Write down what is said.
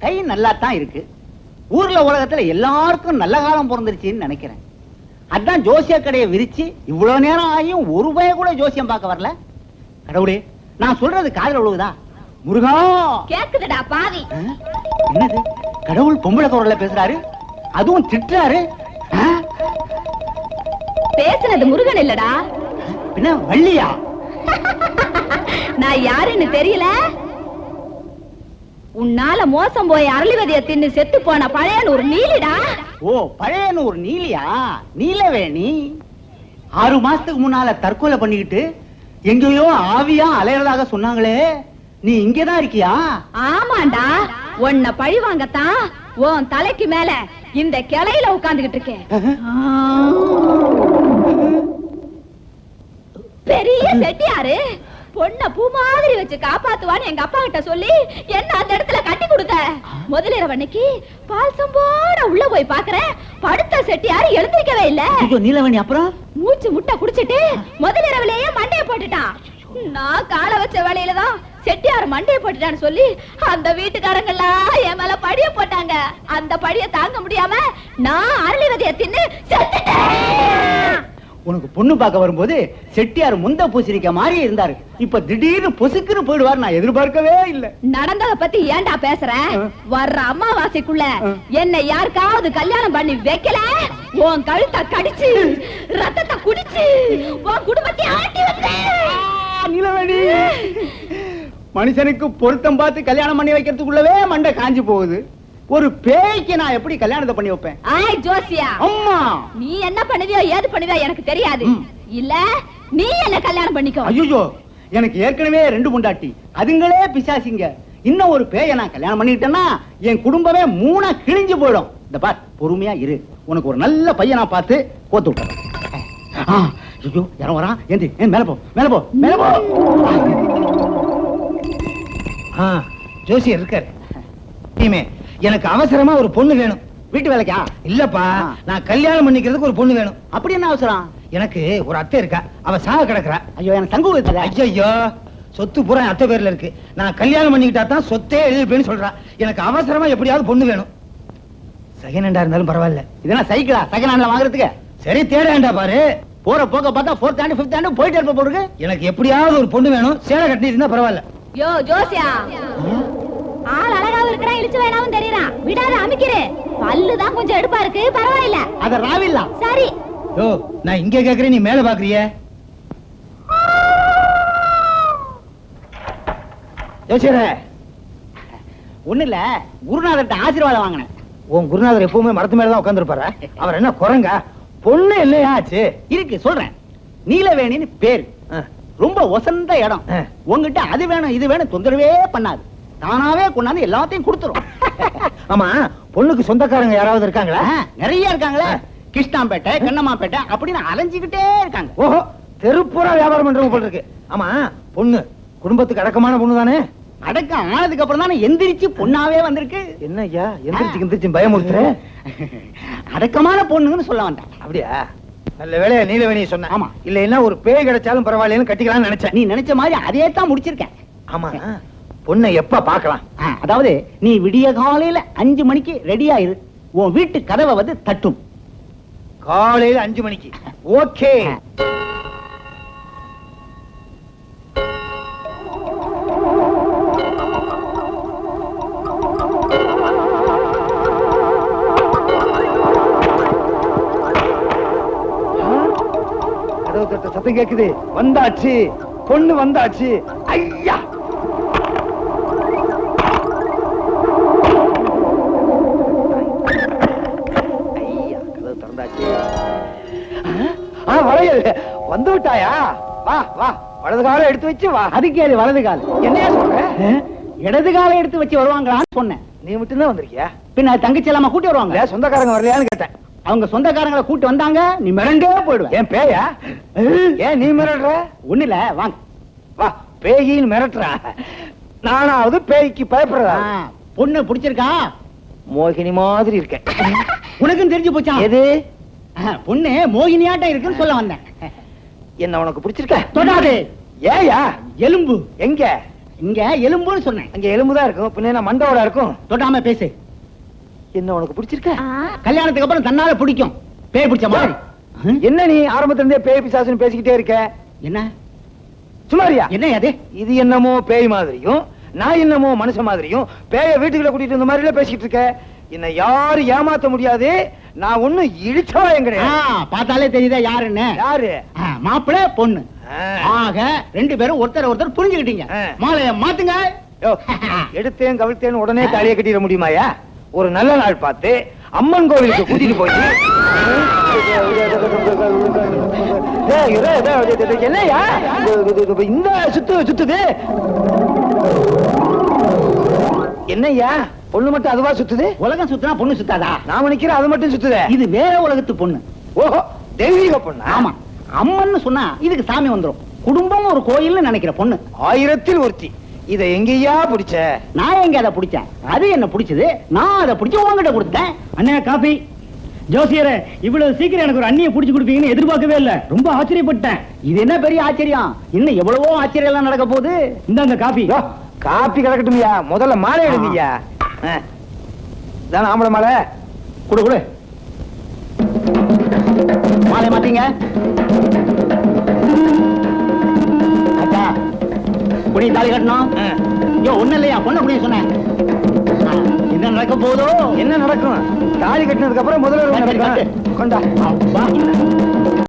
கை நல்லா தான் இருக்கு. ஊர்ல உலகத்துல எல்லாருக்கும் நல்ல காலம் பிறந்துருச்சுன்னு நினைக்கிறேன். அதான் ஜோசிய கடையை விரிச்சு இவ்வளவு நேரம் ஆகியும் ஒரு பய கூட ஜோசியம் பார்க்க வரல. கடவுளே, நான் சொல்றது காதுல விழுவுதா? முருகா கேக்குதுடா பாவி. என்னது கடவுள் பொம்பளை குரல்ல பேசுறாரு, அதுவும் திட்டுறாரு. பேசுனது முருகன் இல்லடா, பின்ன வள்ளியா? நான் யாருன்னு தெரியல. உன்னால மோசம் போய் அரளிவதிய தின்னு செத்து போன பழையனூர் நீலிடா. ஓ, பழையனூர் நீலியா? நீலவேணி 6 மாசத்துக்கு முன்னால தற்கொலை பண்ணிக்கிட்டு எங்கேயோ ஆவியா அலையறதாக சொன்னாங்களே, நீ இங்கதான் இருக்கியா? ஆமாண்டா, உன்னை பழி வாங்கத்தான் உன் தலைக்கு மேல இந்த கிளையில உட்கார்ந்துகிட்டு இருக்கேன். பெரிய செட்டியாரு பொண்ண பூ மாதிரி வச்சு காப்பாத்துவான்னு எங்க அப்பா கிட்ட சொல்லி என்ன அந்த இடத்துல கட்டி கொடுத்த. முதலிரவு அன்னைக்கு பால் சம்போட உள்ள போய் பாக்குறேன், படுத்த செட்டியாரு எழுந்திருக்கவே இல்ல. நீலவேணி அப்புறம் மூச்சு முட்டை குடிச்சிட்டு முதலிரவுலயே மண்டைய போட்டுட்டான். நான் கால வச்ச வேலையில தான் செட்டியார் மண்டைய போட்டுட்டான்னு சொல்லி அந்த வீட்டுக்காரங்க எல்லாம் என் மேல பழிய போட்டாங்க. அந்த பழிய தாங்க முடியாம நான் அரளிவதிய தின்னு செத்துட்டேன். உனக்கு பொண்ணு பார்க்க வரும்போது செட்டியார் முந்த பூசணிக்க மாதிரி இருந்தாரு. இப்ப திடீர்னு பொசுக்குன்னு போயிடுவார், நான் எதிர்பார்க்கவே இல்ல. நடந்தத பத்தி ஏன்டா பேசுற? வர்ற அமாவாசைக்குள்ள என்ன யாருக்காவது கல்யாணம் பண்ணி வைக்கல, உன் கழுத்தை கடிச்சு ரத்தத்தை குடிச்சு உன் குடும்பத்தை ஆட்டி வந்தேன். நீலவேணி, மனுஷனுக்கு பொருத்தம் பார்த்து கல்யாணம் பண்ணி வைக்கிறதுக்குள்ளவே மண்டை காஞ்சி போகுது. ஒரு பேய்க்கு நான் எப்படி கல்யாணத்தை பண்ணி வைப்பேன்? ஆய் ஜோசியா, அம்மா நீ என்ன பண்ணுவியோ ஏது பண்ணுவியோ எனக்கு தெரியாது. இல்ல நீ என்ன கல்யாணம் பண்ணிக்கோ. ஐயோ, எனக்கு ஏற்கனவே 2 பொண்டாட்டி, அதுங்களே பிசாசிங்க. இன்னும் ஒரு பேயை நான் கல்யாணம் பண்ணிக்கிட்டேன்னா என் குடும்பமே 3 கிழிஞ்சு போயிடும். இந்த பார், பொறுமையா இரு, உனக்கு ஒரு நல்ல பையனா பார்த்து கோத்து விட்டேன். ஐயோ, யாரும் வரான். ஏந்தி, மேல போ, மேல போ, மேல போ. ஜோசியர் இருக்காரு. எனக்கு அவசரமா ஒரு பொண்ணு வேணும். வீட்டு வேலைக்கா? இல்லப்பா, நான் கல்யாணம் பண்ணிக்கிறதுக்கு ஒரு பொண்ணு வேணும். அப்படி என்ன அவசரம்? எனக்கு ஒரு அத்தை இருக்கா, அவ சாக கிடக்குறா. ஐயோ, எனக்கு தங்கு வைத்தல. ஐயோ, சொத்து பூரா அத்தை பேர்ல இருக்கு. நான் கல்யாணம் பண்ணிக்கிட்டா தான் சொத்தே எழுதிப்பேன்னு சொல்றா. எனக்கு அவசரமா எப்படியாவது பொண்ணு வேணும். செகண்ட் ஹேண்டா இருந்தாலும் பரவாயில்ல. இதெல்லாம் சைக்கிளா செகண்ட் ஹேண்ட்ல வாங்குறதுக்கு? சரி, தேர்ட் ஹேண்டா பாரு. போற போக்க பார்த்தா 4th ஹேண்ட் 5th ஹேண்ட் போயிட்டே இருப்ப போருக்கு. எனக்கு எப்படியாவது ஒரு பொண்ணு வேணும். சேலை கட்டி இருந்தா பரவாயில்ல. யோ ஜோசியா, ஆள் அழகாவும் இருக்கிறான், இழுச்சு வேணாவும் தெரியறான். விடாத அமைக்கிறேன். பல்லுதான் கொஞ்சம் எடுப்பா இருக்கு, பரவாயில்ல. அத ராவில்லாம். சரி. யோ, நான் இங்க கேக்குறேன், நீ மேல பாக்குறிய. ஜோசியரே, ஒண்ணு இல்ல, குருநாதர்கிட்ட ஆசீர்வாதம் வாங்கினேன். உன் குருநாதர் எப்பவுமே மரத்து மேலதான் உட்கார்ந்துருப்பாரு. அவர் என்ன குரங்க? பொண்ணு இல்லையா ஆச்சு? இருக்கு, சொல்றேன். நீலவேணின்னு பேரு, ரொம்ப வசந்த இடம். உங்ககிட்ட அது வேணும் இது வேணும் தொந்தரவே பண்ணாது, தானாவே கொண்டாந்து எல்லாத்தையும் கொடுத்துரும். ஆமா, பொண்ணுக்கு சொந்தக்காரங்க யாராவது இருக்காங்களா? நிறைய இருக்காங்களே. கிருஷ்ணாம்பேட்டை, கண்ணம்மாப்பேட்டை அப்படின்னு அலைஞ்சுக்கிட்டே இருக்காங்க. ஓஹோ, தெருப்புறா வியாபாரம் பண்றவங்க போல இருக்கு. ஆமா, பொண்ணு குடும்பத்துக்கு அடக்கமான பொண்ணு தானே? அடக்கம் ஆனதுக்கு அப்புறம் தானே எந்திரிச்சு பொண்ணாவே வந்திருக்கு. என்ன ஐயா, எந்திரிச்சு பயமுறுத்துற? அடக்கமான பொண்ணுன்னு சொல்ல வந்தேன். அப்படியா? நல்ல வேலையா நீலவேணியை சொன்ன. ஆமா, இல்லைன்னா ஒரு பேய் கிடைச்சாலும் பரவாயில்லைன்னு கட்டிக்கலாம்னு நினைச்சேன். நீ நினைச்ச மாதிரி அதே தான் முடிச்சிருக்கேன். ஆமா, பொண்ணை எப்ப பாக்கலாம்? அதாவது நீ விடிய காலையில 5 மணிக்கு ரெடியா இரு. உன் வீட்டு கதவை வந்து தட்டும். காலையில 5 மணிக்கு? ஓகே. சத்தம் கேக்குது. வந்தாச்சு, பொண்ணு வந்தாச்சு. ஐயா, வளையல் வந்து விட்டாயா? வா வா, வலது காலம் எடுத்து வச்சு வா. அதுக்கே வலது கால் என்னையா சொல்ற? இடது காலை எடுத்து வச்சு வருவாங்களான்னு சொன்னேன். நீ மட்டும் தான் வந்திருக்கியா? பின்ன தங்கச்சி எல்லாம கூட்டி வருவாங்க. சொந்தக்காரங்க வரலையான்னு கேட்டேன். அவங்க சொந்தக்காரங்களை கூட்டி வந்தாங்க, நீ மிரண்டே போயிடுவேன். ஏன் பேயா? ஏன் நீ மிரட்டுற? ஒண்ணு இல்ல, வாங்க வா. பேயின்னு மிரட்டுறா, நானாவது பேய்க்கு பயப்படுறா? பொண்ணு பிடிச்சிருக்கா? மோகினி மாதிரி இருக்கேன். உனக்கும் தெரிஞ்சு போச்சா? எது? பொண்ணு மோகினியாட்டம் இருக்குன்னு சொல்ல வந்தேன். என்ன உனக்கு பிடிச்சிருக்க? தொடாதே. ஏயா? எலும்பு எங்க? இங்க எலும்புன்னு சொன்னேன். அங்க எலும்புதான் இருக்கும், பின்ன என்ன மண்டோட இருக்கும்? தொட்டாம பேசு. என்ன உனக்கு பிடிச்சிருக்க? கல்யாணத்துக்கு அப்புறம் தன்னால பிடிக்கும். பேய் பிடிச்ச மாதிரி. என்ன நீ ஆரம்பத்துல இருந்தே பேய் பிசாசுன்னு பேசிக்கிட்டே இருக்க? என்ன சுமாரியா? என்ன அது? இது என்னமோ பேய் மாதிரியும் நான் என்னமோ மனுஷன் மாதிரியும் பேய வீட்டுக்குள்ள கூட்டிட்டு இருந்த மாதிரி பேசிக்கிட்டு இருக்க. என்ன யாரும் ஏமாத்த முடியாது. நான் ஒண்ணு இழிச்சவா கிடையாது. பார்த்தாலே தெரியுதா யாருன்னு? யாரு? மாப்பிள்ளை பொண்ணு. ஆக ரெண்டு பேரும் ஒருத்தர் புரிஞ்சுக்கிட்டீங்க. மாலைய மாத்துங்க. எடுத்தேன் கவிழ்த்தேன் உடனே தாலியை கட்டிட முடியுமாயா? ஒரு நல்ல நாள் பார்த்து அம்மன் கோவிலுக்கு கூட்டிட்டு போய் என்னையா இந்த சுத்துது? என்னையா பொண்ணு மட்டும் அதுவா சுத்துது? உலகம் சுத்தினா பொண்ணு சுத்தாதா? நாம நிக்கிறேன் அது மட்டும் சுத்துது. இது வேற உலகத்து பொண்ணு. ஓஹோ, தெய்வீக பொண்ணு. ஆமா, அம்மன்னு சொன்னா இதுக்கு சாமி வந்துரும். குடும்பம் ஒரு கோயில்னு நினைக்கிற பொண்ணு. 1000ல் ஒருத்தி. இத எங்கேயா பிடிச்ச? நான் எங்க அதை பிடிச்சேன்? அது என்ன பிடிச்சது? நான் அதை பிடிச்சு உங்ககிட்ட கொடுத்தேன். அண்ணே காபி. ஜோசியரே, இவ்வளவு சீக்கிரம் எனக்கு ஒரு அண்ணியை பிடிச்சு கொடுப்பீங்கன்னு எதிர்பார்க்கவே இல்ல. ரொம்ப ஆச்சரியப்பட்டேன். இது என்ன பெரிய ஆச்சரியம்? இன்னும் எவ்வளவோ ஆச்சரியம் எல்லாம் நடக்க போகுது. இந்தாங்க காபி. காப்பி கிடக்கட்டும்யா, முதல்ல மாலை எடுங்கய்யா. ஆம்பளை மாலை கொடு. மாலை மாத்தீங்க. அச்சா, குடி தாலி கட்டணும். ஒண்ணு இல்லையா, பொண்ணு குடிய சொன்னேன். என்ன நடக்க போதோ? என்ன நடக்கும்? தாலி கட்டினதுக்கு அப்புறம் முதல்ல கொண்டா.